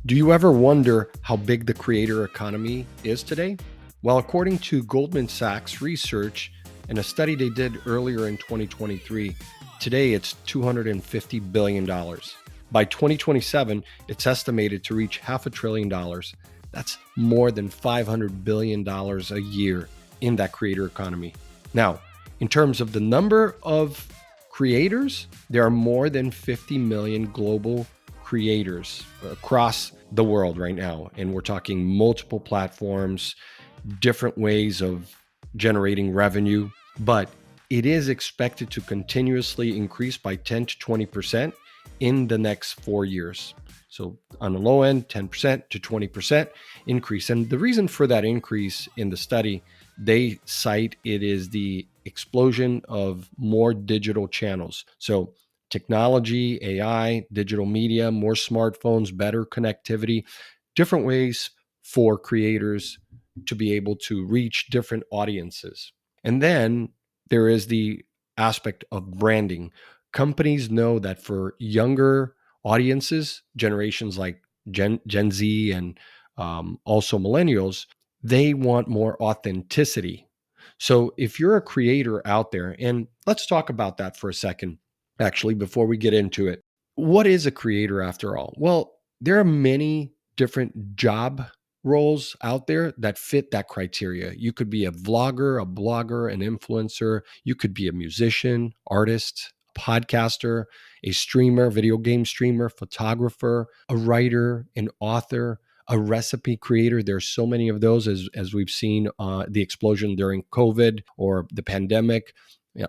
Do you ever wonder how big the creator economy is today? Well, according to Goldman Sachs Research and a study they did earlier in 2023, today it's $250 billion. By 2027, it's estimated to reach $500 billion. That's more than $500 billion a year in that creator economy. Now, in terms of the number of creators, there are more than 50 million global creators across the world right now. And we're talking multiple platforms, different ways of generating revenue, but it is expected to continuously increase by 10 to 20% in the next 4 years. So on the low end, 10% to 20% increase. And the reason for that increase in the study, they cite it is the explosion of more digital channels. So technology, AI, digital media, more smartphones, better connectivity, different ways for creators to be able to reach different audiences. And then there is the aspect of branding. Companies know that for younger audiences, generations like Gen Z and also millennials, they want more authenticity. So if you're a creator out there, and let's talk about that for a second, actually, before we get into it. What is a creator after all? Well, there are many different job roles out there that fit that criteria. You could be a vlogger, a blogger, an influencer. You could be a musician, artist, podcaster, a streamer, video game streamer, photographer, a writer, an author, a recipe creator. There's so many of those as we've seen the explosion during COVID or the pandemic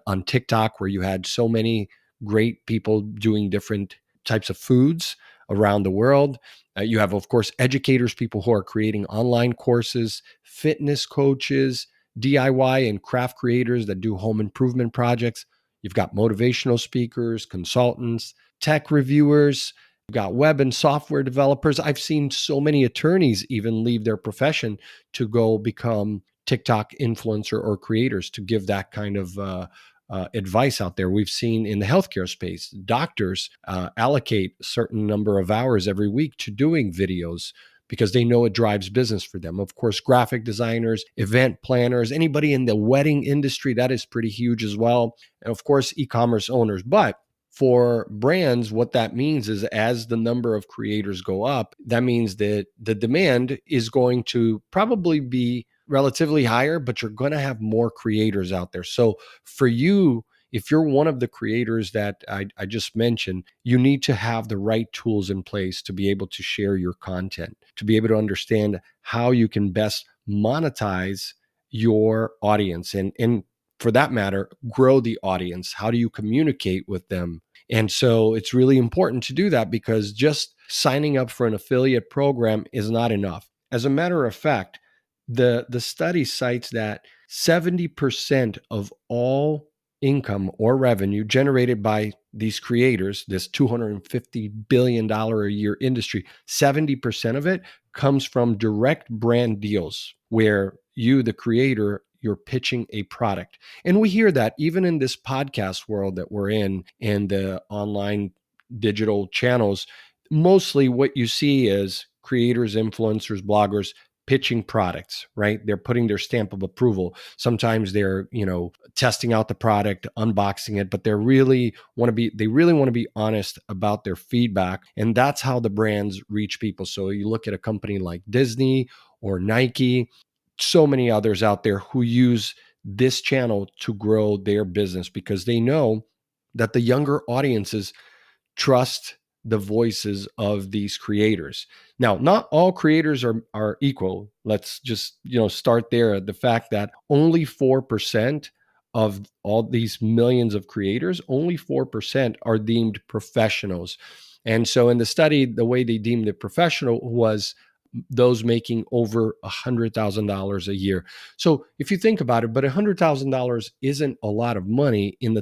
on TikTok, where you had so many great people doing different types of foods around the world. You have, of course, educators, people who are creating online courses, fitness coaches, DIY and craft creators that do home improvement projects. You've got motivational speakers, consultants, tech reviewers. You've got web and software developers. I've seen so many attorneys even leave their profession to go become TikTok influencer or creators to give that kind of advice out there. We've seen in the healthcare space, doctors allocate a certain number of hours every week to doing videos because they know it drives business for them. Of course, graphic designers, event planners, anybody in the wedding industry, that is pretty huge as well. And of course, e-commerce owners. But for brands, what that means is as the number of creators go up, that means that the demand is going to probably be relatively higher, but you're going to have more creators out there. So for you, if you're one of the creators that I just mentioned, you need to have the right tools in place to be able to share your content, to be able to understand how you can best monetize your audience. And for that matter, grow the audience. How do you communicate with them? And so it's really important to do that because just signing up for an affiliate program is not enough. As a matter of fact, the study cites that 70% of all income or revenue generated by these creators, this $250 billion a year industry, 70% of it comes from direct brand deals where you, the creator, you're pitching a product. And we hear that even in this podcast world that we're in and the online digital channels, mostly what you see is creators, influencers, bloggers pitching products, right? They're putting their stamp of approval. Sometimes they're, testing out the product, unboxing it, but they really want to be honest about their feedback. And that's how the brands reach people. So you look at a company like Disney or Nike, so many others out there who use this channel to grow their business because they know that the younger audiences trust the voices of these creators. Now, not all creators are equal. Let's just, start there. The fact that only 4% of all these millions of creators, only 4% are deemed professionals. And so in the study, the way they deemed it professional was those making over $100,000 a year. So if you think about it, but $100,000 isn't a lot of money in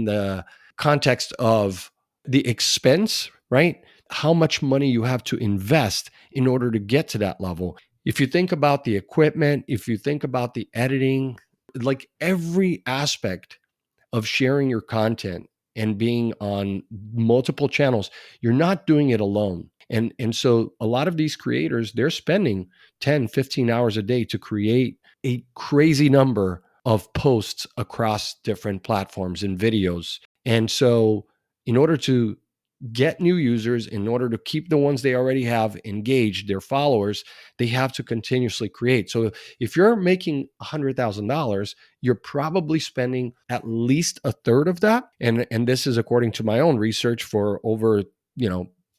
the context of the expense, right? How much money you have to invest in order to get to that level. If you think about the equipment, if you think about the editing, like every aspect of sharing your content and being on multiple channels, you're not doing it alone. And so a lot of these creators, they're spending 10, 15 hours a day to create a crazy number of posts across different platforms and videos. And so in order to get new users, in order to keep the ones they already have engaged, their followers, they have to continuously create. So if you're making $100,000, you're probably spending at least a third of that. And this is according to my own research for over,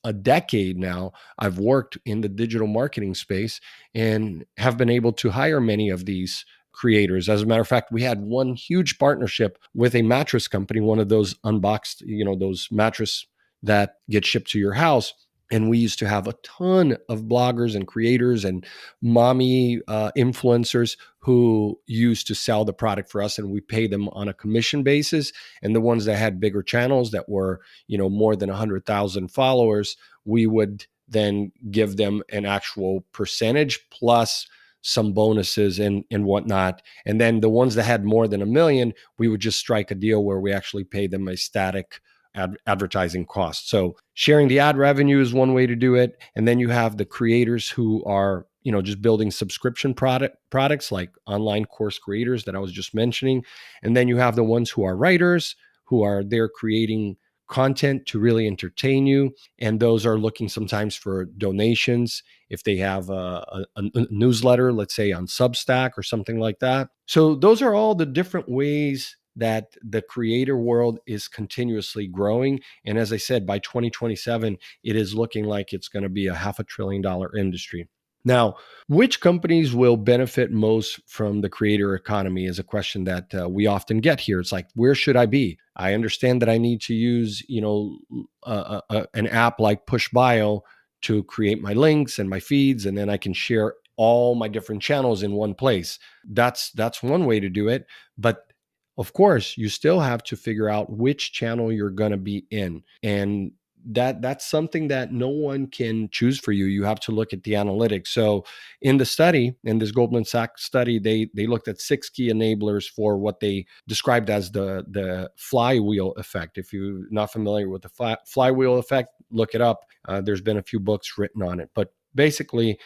a decade now. I've worked in the digital marketing space and have been able to hire many of these creators. As a matter of fact, we had one huge partnership with a mattress company, one of those unboxed, those mattress that get shipped to your house. And we used to have a ton of bloggers and creators and mommy influencers who used to sell the product for us, and we pay them on a commission basis. And the ones that had bigger channels that were, more than 100,000 followers, we would then give them an actual percentage plus some bonuses and whatnot. And then the ones that had more than a million, we would just strike a deal where we actually pay them a static advertising cost. So sharing the ad revenue is one way to do it. And then you have the creators who are, just building subscription products like online course creators that I was just mentioning. And then you have the ones who are writers, who are there creating content to really entertain you. And those are looking sometimes for donations if they have a newsletter, let's say on Substack or something like that. So those are all the different ways that the creator world is continuously growing. And as I said, by 2027, it is looking like it's going to be a $500 billion industry. Now, which companies will benefit most from the creator economy is a question that we often get here. It's like, where should I be? I understand that I need to use, an app like Push Bio to create my links and my feeds, and then I can share all my different channels in one place. That's one way to do it. But of course, you still have to figure out which channel you're going to be in. And that's something that no one can choose for you. You have to look at the analytics. So in the study, in this Goldman Sachs study, they looked at 6 key enablers for what they described as the flywheel effect. If you're not familiar with the flywheel effect, look it up. There's been a few books written on it. But basically,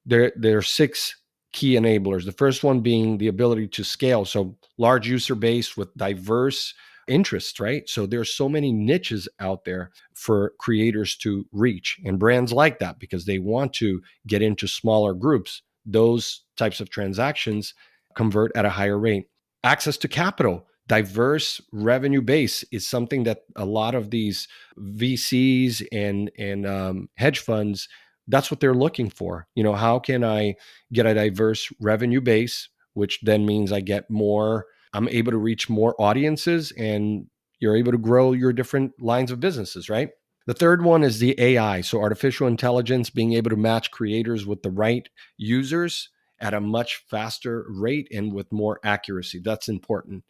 there are 6 key enablers. The first one being the ability to scale. So large user base with diverse interests, right? So there's so many niches out there for creators to reach, and brands like that because they want to get into smaller groups. Those types of transactions convert at a higher rate. Access to capital, diverse revenue base is something that a lot of these VCs and hedge funds, that's what they're looking for. How can I get a diverse revenue base, which then means I'm able to reach more audiences, and you're able to grow your different lines of businesses, right? The third one is the AI. So artificial intelligence, being able to match creators with the right users at a much faster rate and with more accuracy. That's important.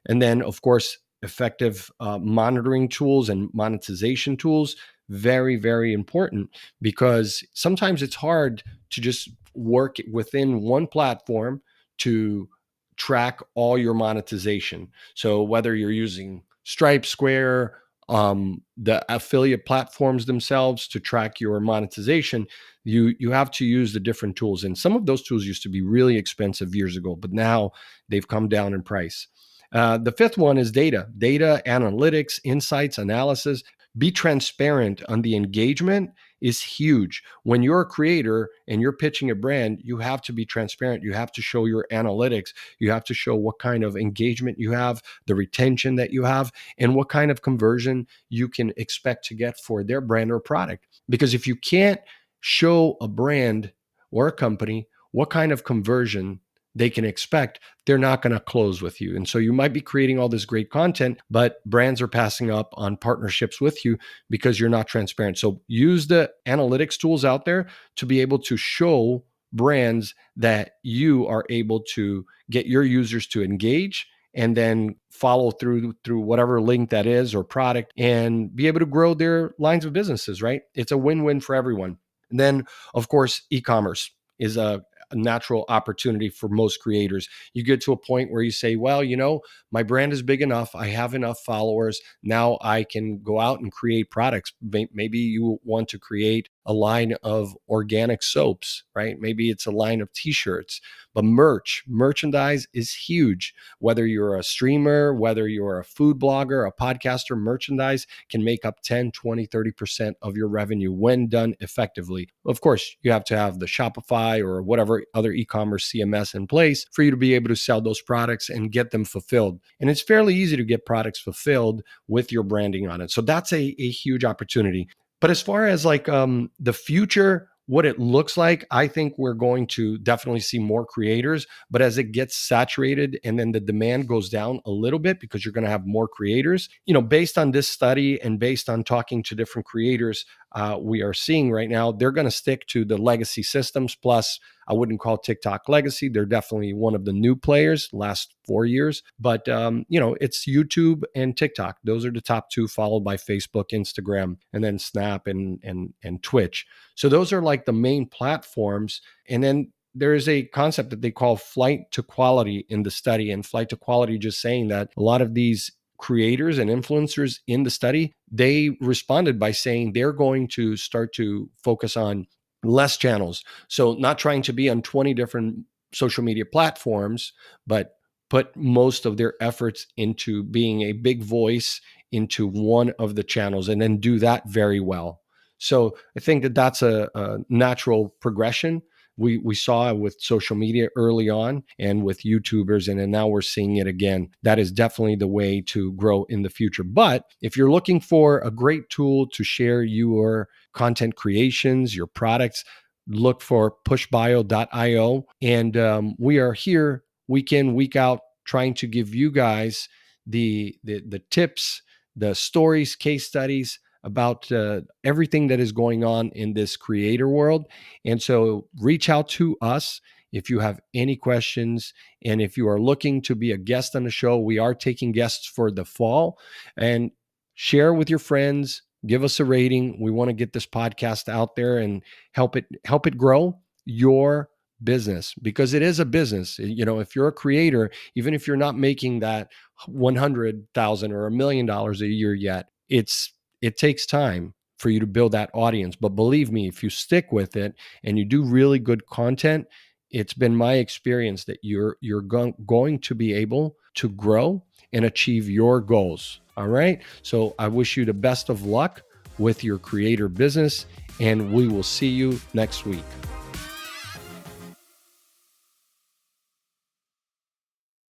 And then, of course, effective monitoring tools and monetization tools, very, very important, because sometimes it's hard to just work within one platform to track all your monetization. So whether you're using Stripe, Square, the affiliate platforms themselves to track your monetization, you have to use the different tools. And some of those tools used to be really expensive years ago, but now they've come down in price. The fifth one is data analytics, insights, analysis. Be transparent on the engagement is huge. When you're a creator and you're pitching a brand, you have to be transparent. You have to show your analytics. You have to show what kind of engagement you have, the retention that you have, and what kind of conversion you can expect to get for their brand or product. Because if you can't show a brand or a company what kind of conversion they can expect, they're not going to close with you. And so you might be creating all this great content, but brands are passing up on partnerships with you because you're not transparent. So use the analytics tools out there to be able to show brands that you are able to get your users to engage and then follow through whatever link that is or product, and be able to grow their lines of businesses, right? It's a win-win for everyone. And then, of course, e-commerce is a natural opportunity for most creators. You get to a point where you say, well, my brand is big enough. I have enough followers. Now I can go out and create products. Maybe you want to create a line of organic soaps, right? Maybe it's a line of t-shirts. But merchandise is huge. Whether you're a streamer, whether you're a food blogger, a podcaster, merchandise can make up 10, 20, 30% of your revenue when done effectively. Of course, you have to have the Shopify or whatever other e-commerce CMS in place for you to be able to sell those products and get them fulfilled. And it's fairly easy to get products fulfilled with your branding on it. So that's a huge opportunity. But as far as like the future, what it looks like, I think we're going to definitely see more creators. But as it gets saturated and then the demand goes down a little bit because you're going to have more creators, based on this study and based on talking to different creators, we are seeing right now, they're going to stick to the legacy systems. Plus, I wouldn't call TikTok legacy. They're definitely one of the new players last 4 years. But, it's YouTube and TikTok. Those are the top two, followed by Facebook, Instagram, and then Snap and Twitch. So those are like the main platforms. And then there is a concept that they call flight to quality in the study. And flight to quality, just saying that a lot of these creators and influencers in the study, they responded by saying they're going to start to focus on less channels. So not trying to be on 20 different social media platforms, but put most of their efforts into being a big voice into one of the channels and then do that very well. So I think that that's a natural progression. We saw it with social media early on and with YouTubers, and then now we're seeing it again. That is definitely the way to grow in the future. But if you're looking for a great tool to share your content creations, your products, look for pushbio.io. And we are here week in, week out, trying to give you guys the tips, the stories, case studies about everything that is going on in this creator world. And so reach out to us if you have any questions. And if you are looking to be a guest on the show, we are taking guests for the fall. And share with your friends, give us a rating. We want to get this podcast out there and help it grow your business, because it is a business. If you're a creator, even if you're not making that 100,000 or $1 million a year yet, it takes time for you to build that audience. But believe me, if you stick with it and you do really good content, it's been my experience that you're going to be able to grow and achieve your goals. All right. So I wish you the best of luck with your creator business, and we will see you next week.